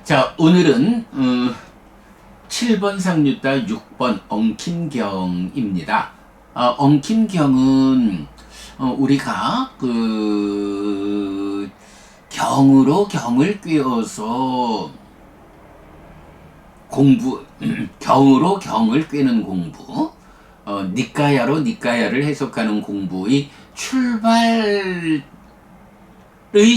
자, 오늘은 7번 상류따 6번 엉킴경입니다. 엉킴경은 우리가 경으로 경을 꿰어서 공부, 경으로 경을 꿰는 공부, 니까야로 니까야를 해석하는 공부의 출발의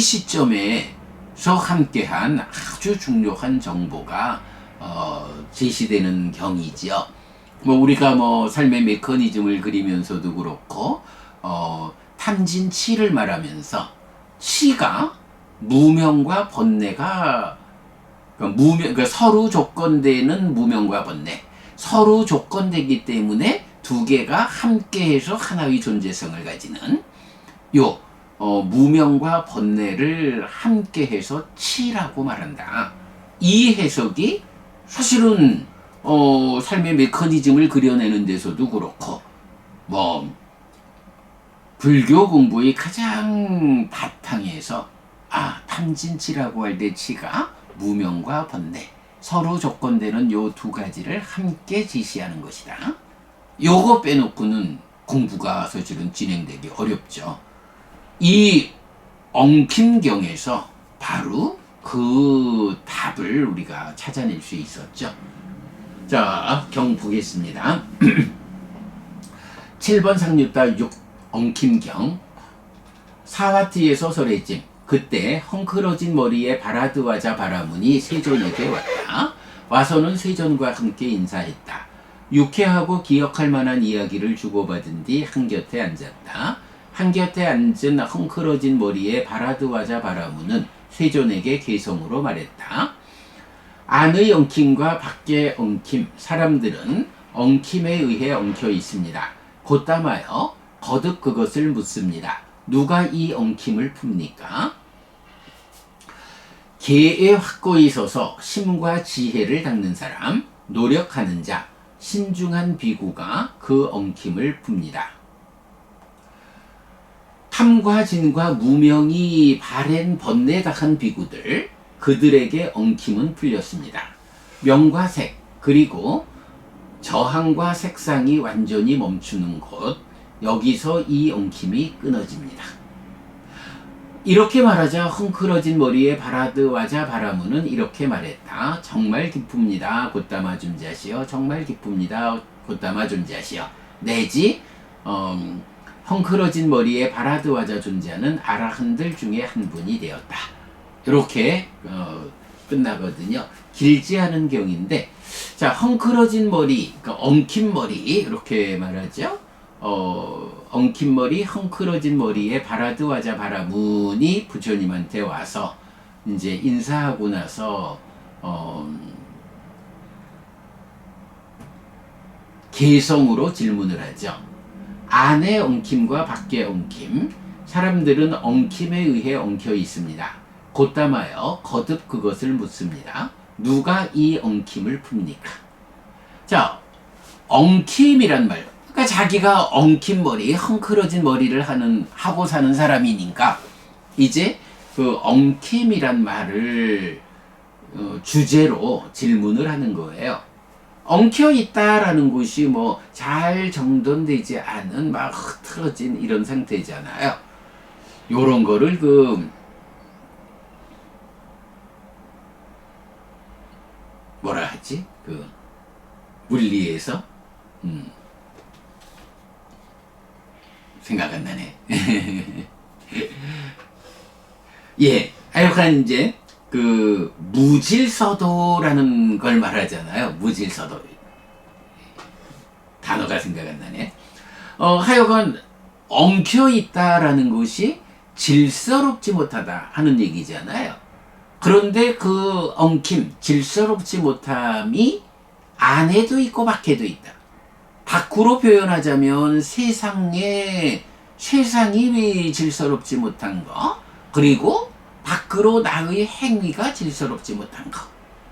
시점에서 함께한 아주 중요한 정보가 제시되는 경이지요. 우리가 삶의 메커니즘을 그리면서도 그렇고 탐진치를 말하면서 치가 무명과 번뇌가 그러니까 서로 조건되는 무명과 번뇌, 서로 조건되기 때문에 두 개가 함께해서 하나의 존재성을 가지는 무명과 번뇌를 함께해서 치라고 말한다. 이 해석이 사실은 삶의 메커니즘을 그려내는 데서도 그렇고 불교 공부의 가장 바탕에서 탐진치라고 할 때 치가 무명과 번뇌, 서로 조건되는 요 두 가지를 함께 지시하는 것이다. 요거 빼놓고는 공부가 사실은 진행되기 어렵죠. 이 엉킴경에서 바로 그 답을 우리가 찾아낼 수 있었죠. 자, 경 보겠습니다. 7번 상류따 6 엉킴경. 사와티에서 설해짐. 그때 헝클어진 머리에 바라드와자 바라문이 세존에게 왔다. 와서는 세존과 함께 인사했다. 유쾌하고 기억할 만한 이야기를 주고받은 뒤 한곁에 앉았다. 한곁에 앉은 헝클어진 머리에 바라드와자 바라문은 세존에게 개성으로 말했다. 안의 엉킴과 밖의 엉킴, 사람들은 엉킴에 의해 엉켜 있습니다. 곧담하여 거듭 그것을 묻습니다. 누가 이 엉킴을 풉니까? 개에 확고히 서서 심과 지혜를 닦는 사람, 노력하는 자, 신중한 비구가 그 엉킴을 풉니다. 탐과 진과 무명이 바랜 번뇌다한 비구들, 그들에게 엉킴은 풀렸습니다. 명과 색, 그리고 저항과 색상이 완전히 멈추는 곳, 여기서 이 엉킴이 끊어집니다. 이렇게 말하자 헝클어진 머리에 바라드와자 바라문은 이렇게 말했다. 정말 기쁩니다. 곧담아 존재하시오. 정말 기쁩니다. 곧담아 존재하시오. 내지 헝클어진 머리에 바라드와자 존재하는 아라한들 중에 한 분이 되었다. 이렇게 끝나거든요. 길지 않은 경인데, 자, 헝클어진 머리, 그러니까 엉킨 머리 이렇게 말하죠. 엉킨 머리, 헝클어진 머리에 바라드와자 바라문이 부처님한테 와서 이제 인사하고 나서 개성으로 질문을 하죠. 안의 엉킴과 밖의 엉킴, 사람들은 엉킴에 의해 엉켜 있습니다. 곧담하여 거듭 그것을 묻습니다. 누가 이 엉킴을 풉니까? 자, 엉킴이란 말, 그러니까 자기가 엉킨 머리, 헝클어진 머리를 하고 사는 사람이니까 이제 그 엉킴이란 말을 주제로 질문을 하는 거예요. 엉켜 있다라는 것이 잘 정돈되지 않은 흐트러진 이런 상태잖아요. 요런 거를 뭐라 하지? 물리에서 생각 안 나네. 예, 하여간 이제 무질서도라는 걸 말하잖아요. 무질서도. 단어가 생각 안 나네. 하여간 엉켜 있다라는 것이 질서롭지 못하다 하는 얘기잖아요. 그런데 그 엉킴, 질서롭지 못함이 안에도 있고 밖에도 있다. 밖으로 표현하자면 세상이 질서롭지 못한 거, 그리고 밖으로 나의 행위가 질서롭지 못한 거,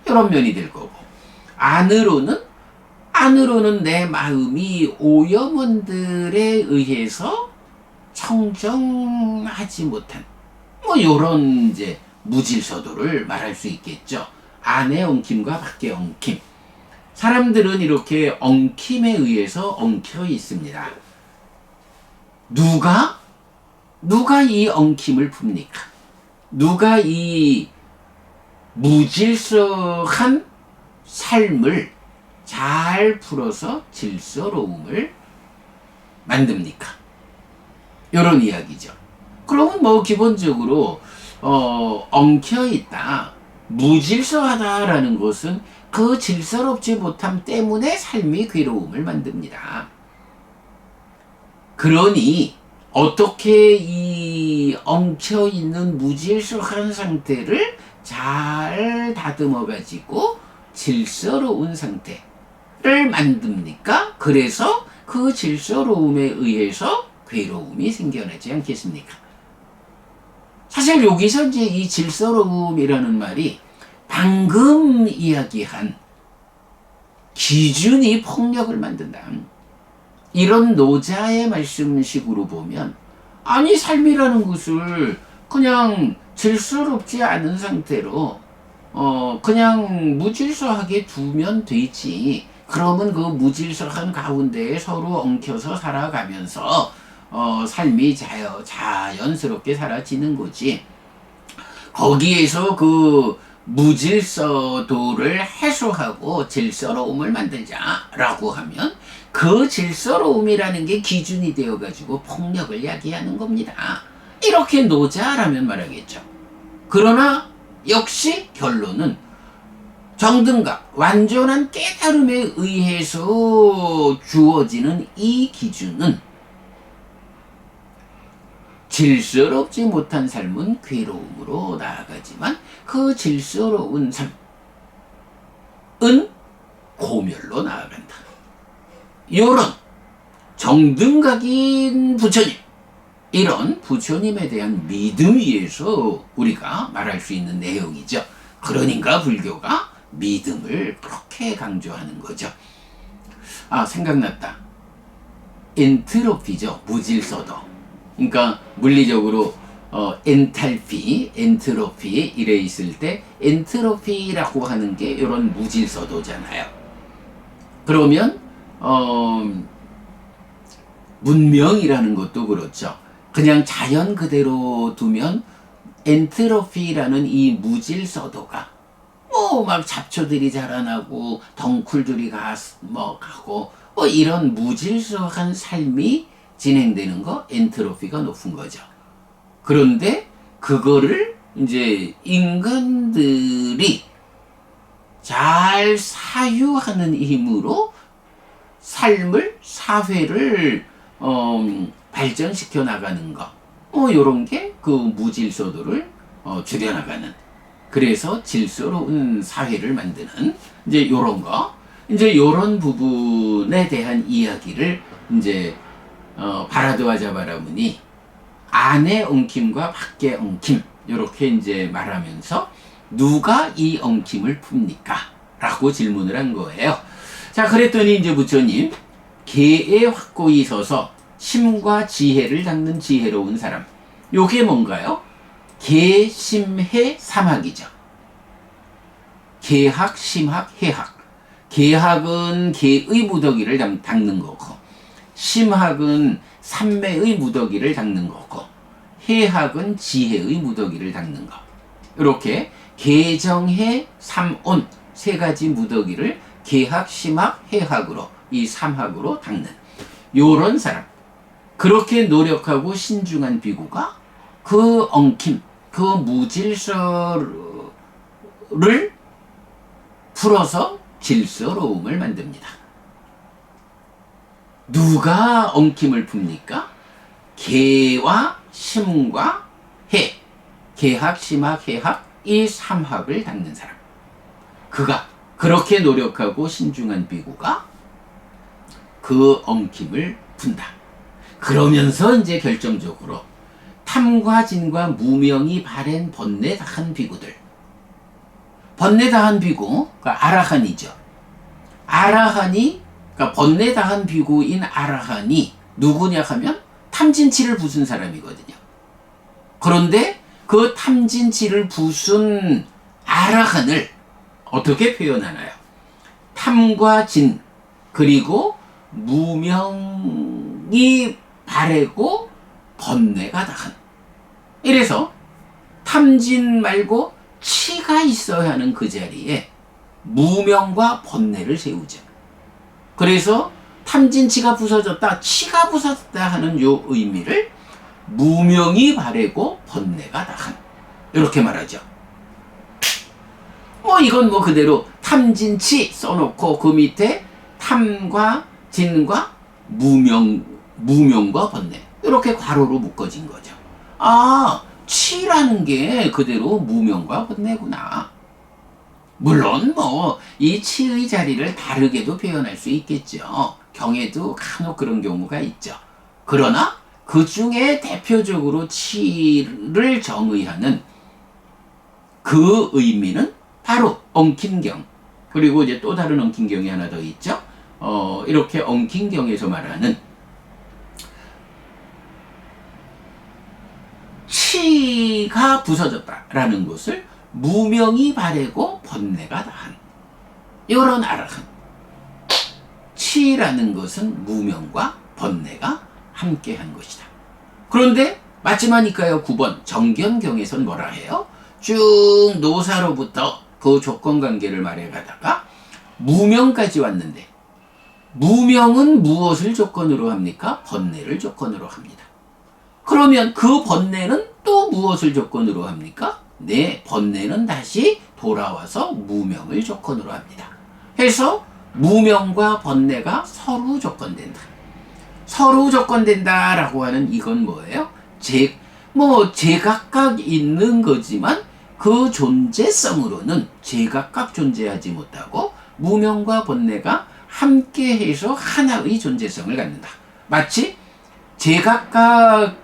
이런 면이 될 거고, 안으로는 내 마음이 오염원들에 의해서 청정하지 못한 이런 이제 무질서도를 말할 수 있겠죠. 안의 엉킴과 밖의 엉킴. 사람들은 이렇게 엉킴에 의해서 엉켜 있습니다. 누가 이 엉킴을 풉니까? 누가 이 무질서한 삶을 잘 풀어서 질서로움을 만듭니까? 이런 이야기죠. 그러면 뭐 기본적으로 엉켜 있다, 무질서하다라는 것은 그 질서롭지 못함 때문에 삶이 괴로움을 만듭니다. 그러니 어떻게 이 엉켜 있는 무질서한 상태를 잘 다듬어 가지고 질서로운 상태를 만듭니까? 그래서 그 질서로움에 의해서 괴로움이 생겨나지 않겠습니까? 사실 여기서 이제 이 질서로움이라는 말이 방금 이야기한 기준이 폭력을 만든다, 이런 노자의 말씀식으로 보면, 아니 삶이라는 것을 그냥 질서롭지 않은 상태로 그냥 무질서하게 두면 되지. 그러면 그 무질서한 가운데에 서로 엉켜서 살아가면서 삶이 자연스럽게 사라지는 거지. 거기에서 그 무질서도를 해소하고 질서로움을 만들자라고 하면 그 질서로움이라는 게 기준이 되어가지고 폭력을 야기하는 겁니다. 이렇게 노자라면 말하겠죠. 그러나 역시 결론은 정등각, 완전한 깨달음에 의해서 주어지는 이 기준은 질서롭지 못한 삶은 괴로움으로 나아가지만 그 질서로운 삶은 고멸로 나아간다. 이런 정등각인 부처님, 이런 부처님에 대한 믿음 위에서 우리가 말할 수 있는 내용이죠. 그러니까 불교가 믿음을 그렇게 강조하는 거죠. 아, 생각났다. 엔트로피죠. 무질서도. 그러니까 물리적으로 엔탈피, 엔트로피 이래 있을 때 엔트로피라고 하는 게 이런 무질서도잖아요. 그러면 문명이라는 것도 그렇죠. 그냥 자연 그대로 두면 엔트로피라는 이 무질서도가 막 잡초들이 자라나고 덩쿨들이 가고 이런 무질서한 삶이 진행되는 거, 엔트로피가 높은 거죠. 그런데 그거를 이제 인간들이 잘 사유하는 힘으로 삶을, 사회를 발전시켜 나가는 거, 요런 게 그 무질서도를 줄여나가는, 그래서 질서로운 사회를 만드는 이제 요런 거, 이제 요런 부분에 대한 이야기를 이제 바라드와 자바라문이 안의 엉킴과 밖의 엉킴 요렇게 이제 말하면서 누가 이 엉킴을 풉니까? 라고 질문을 한 거예요. 자, 그랬더니 이제 부처님, 개에 확고히 서서 심과 지혜를 닦는 지혜로운 사람. 요게 뭔가요? 개, 심, 해, 삼학이죠. 개학, 심학, 해학. 개학은 개의 무더기를 닦는 거고, 심학은 삼매의 무더기를 닦는 거고, 해학은 지혜의 무더기를 닦는 거. 이렇게 개정해, 삼온 세 가지 무더기를 개학, 심학, 해학으로, 이 삼학으로 닦는 요런 사람. 그렇게 노력하고 신중한 비구가 그 엉킴, 그 무질서를 풀어서 질서로움을 만듭니다. 누가 엉킴을 풉니까? 개와 심과 해, 개학, 심학, 해학, 이 삼학을 닦는 사람. 그가 그렇게 노력하고 신중한 비구가 그 엉킴을 푼다. 그러면서 이제 결정적으로 탐과 진과 무명이 바랜 번뇌 다한 비구들, 번뇌 다한 비구, 그러니까 아라한이죠. 아라한이, 그러니까 번뇌 다한 비구인 아라한이 누구냐 하면 탐진치를 부순 사람이거든요. 그런데 그 탐진치를 부순 아라한을 어떻게 표현하나요? 탐과 진, 그리고 무명이 바래고 번뇌가 다한. 이래서 탐진 말고 치가 있어야 하는 그 자리에 무명과 번뇌를 세우죠. 그래서 탐진치가 부서졌다, 치가 부서졌다 하는 요 의미를 무명이 바래고 번뇌가 다한, 이렇게 말하죠. 이건 그대로 탐진치 써놓고 그 밑에 탐과 진과 무명과 번뇌, 이렇게 괄호로 묶어진 거죠. 아, 치라는 게 그대로 무명과 번뇌구나. 물론 이 치의 자리를 다르게도 표현할 수 있겠죠. 경에도 간혹 그런 경우가 있죠. 그러나 그 중에 대표적으로 치를 정의하는 그 의미는 바로 엉킨경, 그리고 이제 또 다른 엉킨경이 하나 더 있죠. 이렇게 엉킨경에서 말하는 치가 부서졌다라는 것을 무명이 바래고 번뇌가 다한, 이런 아라한. 치라는 것은 무명과 번뇌가 함께한 것이다. 그런데 마지막이니까요, 9번 정견경에선 뭐라 해요? 쭉 노사로부터 그 조건관계를 말해가다가 무명까지 왔는데, 무명은 무엇을 조건으로 합니까? 번뇌를 조건으로 합니다. 그러면 그 번뇌는 또 무엇을 조건으로 합니까? 네, 번뇌는 다시 돌아와서 무명을 조건으로 합니다. 해서 무명과 번뇌가 서로 조건된다. 서로 조건된다라고 하는 이건 뭐예요? 제각각 있는 거지만 그 존재성으로는 제각각 존재하지 못하고 무명과 번뇌가 함께해서 하나의 존재성을 갖는다. 마치 제각각의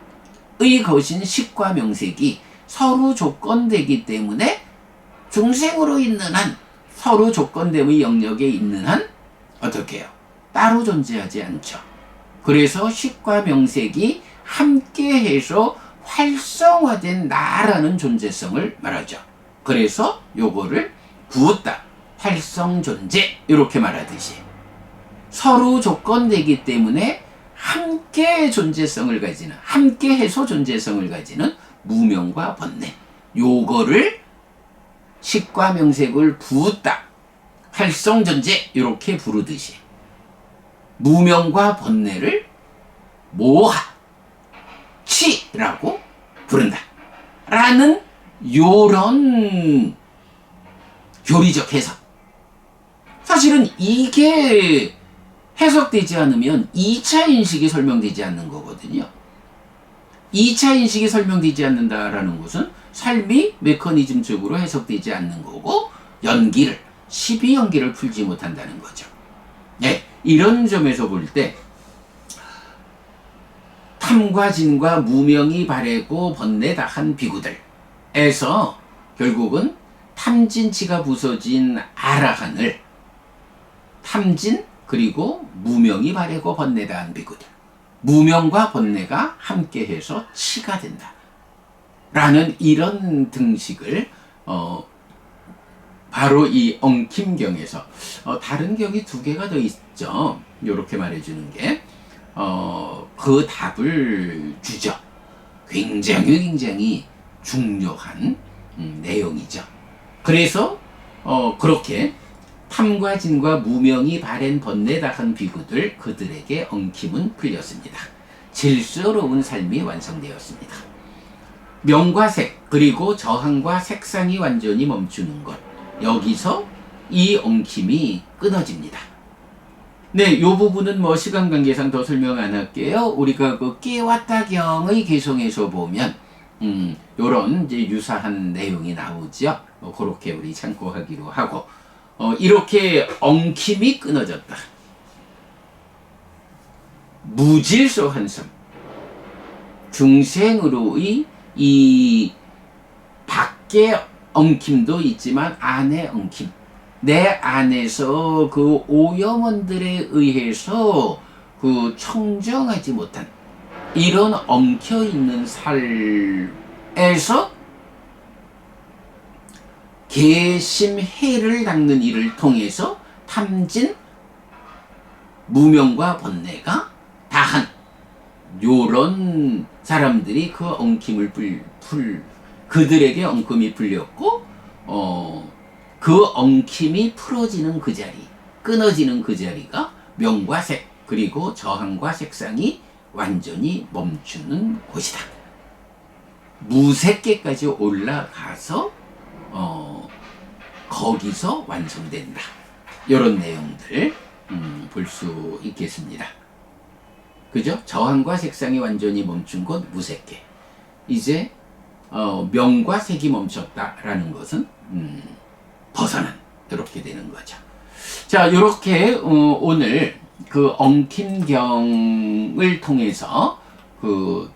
것인 식과 명색이 서로 조건되기 때문에 중생으로 있는 한, 서로 조건됨의 영역에 있는 한 어떻게 해요? 따로 존재하지 않죠. 그래서 식과 명색이 함께해서 활성화된 나라는 존재성을 말하죠. 그래서 요거를 부었다, 활성존재, 이렇게 말하듯이 서로 조건되기 때문에 함께 존재성을 가지는, 함께해서 존재성을 가지는 무명과 번뇌, 요거를 식과 명색을 부었다, 활성존재, 이렇게 부르듯이 무명과 번뇌를 모하, 치라고 부른다 라는 요런 교리적 해석. 사실은 이게 해석되지 않으면 2차 인식이 설명되지 않는 거거든요. 2차 인식이 설명되지 않는다라는 것은 삶이 메커니즘적으로 해석되지 않는 거고, 연기를, 12연기를 풀지 못한다는 거죠. 네, 이런 점에서 볼 때 탐과 진과 무명이 바래고 번뇌 다한 비구들에서 결국은 탐진치가 부서진 아라한을 탐진 그리고 무명이 바래고 번뇌 다한 비구들, 무명과 번뇌가 함께해서 치가 된다 라는 이런 등식을 바로 이 엉킴경에서, 다른 경이 2개가 더 있죠. 이렇게 말해주는 게 그 답을 주죠. 굉장히 중요한 내용이죠. 그래서 그렇게 탐과 진과 무명이 바랜 번뇌 다한 비구들, 그들에게 엉킴은 풀렸습니다. 질서로운 삶이 완성되었습니다. 명과 색, 그리고 저항과 색상이 완전히 멈추는 것, 여기서 이 엉킴이 끊어집니다. 네, 요 부분은 시간 관계상 더 설명 안 할게요. 우리가 그 깨왔다경의 개성에서 보면 요런 이제 유사한 내용이 나오죠. 그렇게 우리 참고하기로 하고, 이렇게 엉킴이 끊어졌다. 무질서 한섬, 중생으로의 이 밖에 엉킴도 있지만 안에 엉킴, 내 안에서 그 오염원들에 의해서 그 청정하지 못한 이런 엉켜있는 삶에서 개심해를 닦는 일을 통해서 탐진 무명과 번뇌가 다한 요런 사람들이 그 엉킴을 그들에게 엉킴이 풀렸고 그 엉킴이 풀어지는 그 자리, 끊어지는 그 자리가 명과 색 그리고 저항과 색상이 완전히 멈추는 곳이다. 무색계까지 올라가서 거기서 완성된다. 이런 내용들 볼 수 있겠습니다. 그죠? 저항과 색상이 완전히 멈춘 곳 무색계. 이제 명과 색이 멈췄다라는 것은 벗어난 이렇게 되는 거죠. 자, 이렇게 오늘 그 엉킴경을 통해서 그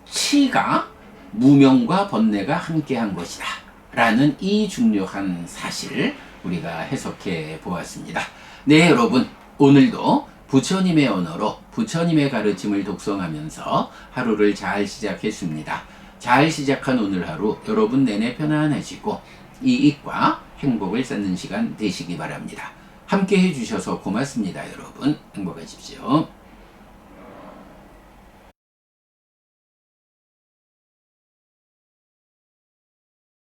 치가 무명과 번뇌가 함께한 것이다 라는 이 중요한 사실 우리가 해석해 보았습니다. 네, 여러분, 오늘도 부처님의 언어로 부처님의 가르침을 독송하면서 하루를 잘 시작했습니다. 잘 시작한 오늘 하루 여러분 내내 편안해지고 이익과 행복을 쌓는 시간 되시기 바랍니다. 함께 해주셔서 고맙습니다. 여러분 행복하십시오.